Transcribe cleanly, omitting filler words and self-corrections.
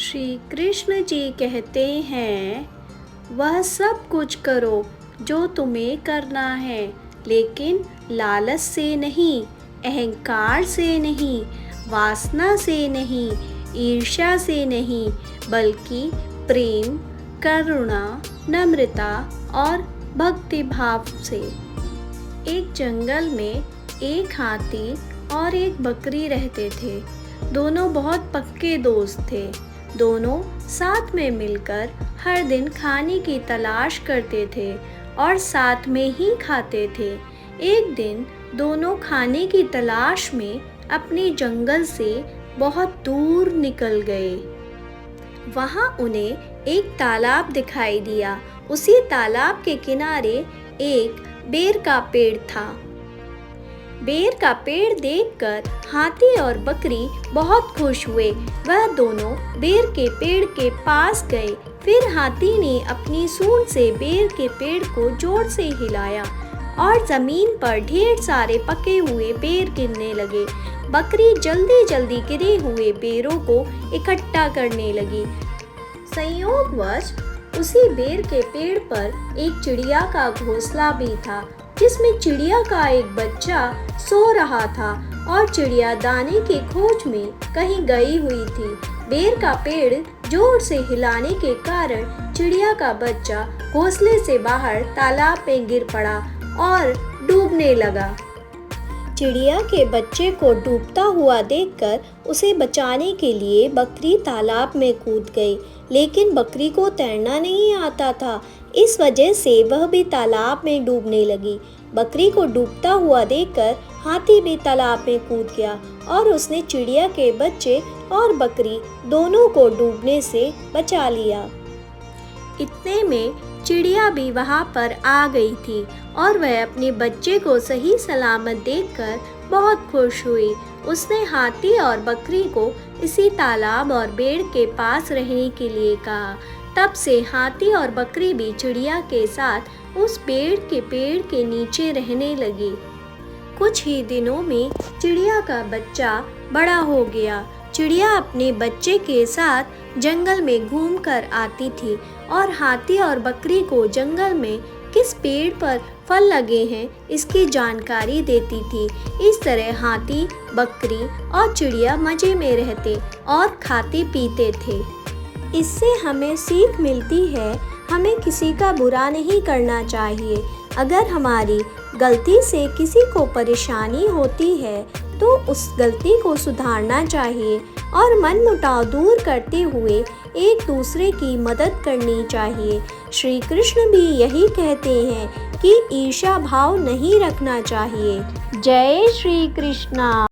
श्री कृष्ण जी कहते हैं, वह सब कुछ करो जो तुम्हें करना है, लेकिन लालच से नहीं, अहंकार से नहीं, वासना से नहीं, ईर्ष्या से नहीं, बल्कि प्रेम, करुणा, नम्रता और भक्ति भाव से। एक जंगल में एक हाथी और एक बकरी रहते थे। दोनों बहुत पक्के दोस्त थे। दोनों साथ में मिलकर हर दिन खाने की तलाश करते थे और साथ में ही खाते थे। एक दिन दोनों खाने की तलाश में अपने जंगल से बहुत दूर निकल गए। वहाँ उन्हें एक तालाब दिखाई दिया। उसी तालाब के किनारे एक बेर का पेड़ था। बेर का पेड़ देखकर हाथी और बकरी बहुत खुश हुए। वह दोनों बेर के पेड़ के पास गए। फिर हाथी ने अपनी सूंड से बेर के पेड़ को जोर से हिलाया और जमीन पर ढेर सारे पके हुए बेर गिरने लगे। बकरी जल्दी जल्दी गिरे हुए बेरों को इकट्ठा करने लगी। संयोगवश उसी बेर के पेड़ पर एक चिड़िया का घोंसला भी था, जिसमें चिड़िया का एक बच्चा सो रहा था और चिड़िया दाने की खोज में कहीं गई हुई थी। बेर का पेड़ जोर से हिलाने के कारण चिड़िया का बच्चा घोंसले से बाहर तालाब में गिर पड़ा और डूबने लगा। चिड़िया के बच्चे को डूबता हुआ देखकर उसे बचाने के लिए बकरी तालाब में कूद गई, लेकिन बकरी को तैरना नहीं आता था। इस वजह से वह भी तालाब में डूबने लगी। बकरी को डूबता हुआ देखकर हाथी भी तालाब में कूद गया और उसने चिड़िया के बच्चे और बकरी दोनों को डूबने से बचा लिया। इतने में चिड़िया भी वहाँ पर आ गई थी और वह अपने बच्चे को सही सलामत देखकर बहुत खुश हुई। उसने हाथी और बकरी को इसी तालाब और पेड़ के पास रहने के लिए कहा। तब से हाथी और बकरी भी चिड़िया के साथ उस पेड़ के नीचे रहने लगी। कुछ ही दिनों में चिड़िया का बच्चा बड़ा हो गया। चिड़िया अपने बच्चे के साथ जंगल में घूमकर आती थी और हाथी और बकरी को जंगल में किस पेड़ पर फल लगे हैं इसकी जानकारी देती थी। इस तरह हाथी, बकरी और चिड़िया मज़े में रहते और खाते पीते थे। इससे हमें सीख मिलती है, हमें किसी का बुरा नहीं करना चाहिए। अगर हमारी गलती से किसी को परेशानी होती है तो उस गलती को सुधारना चाहिए और मनमुटाव दूर करते हुए एक दूसरे की मदद करनी चाहिए। श्री कृष्ण भी यही कहते हैं कि ईर्ष्या भाव नहीं रखना चाहिए। जय श्री कृष्णा।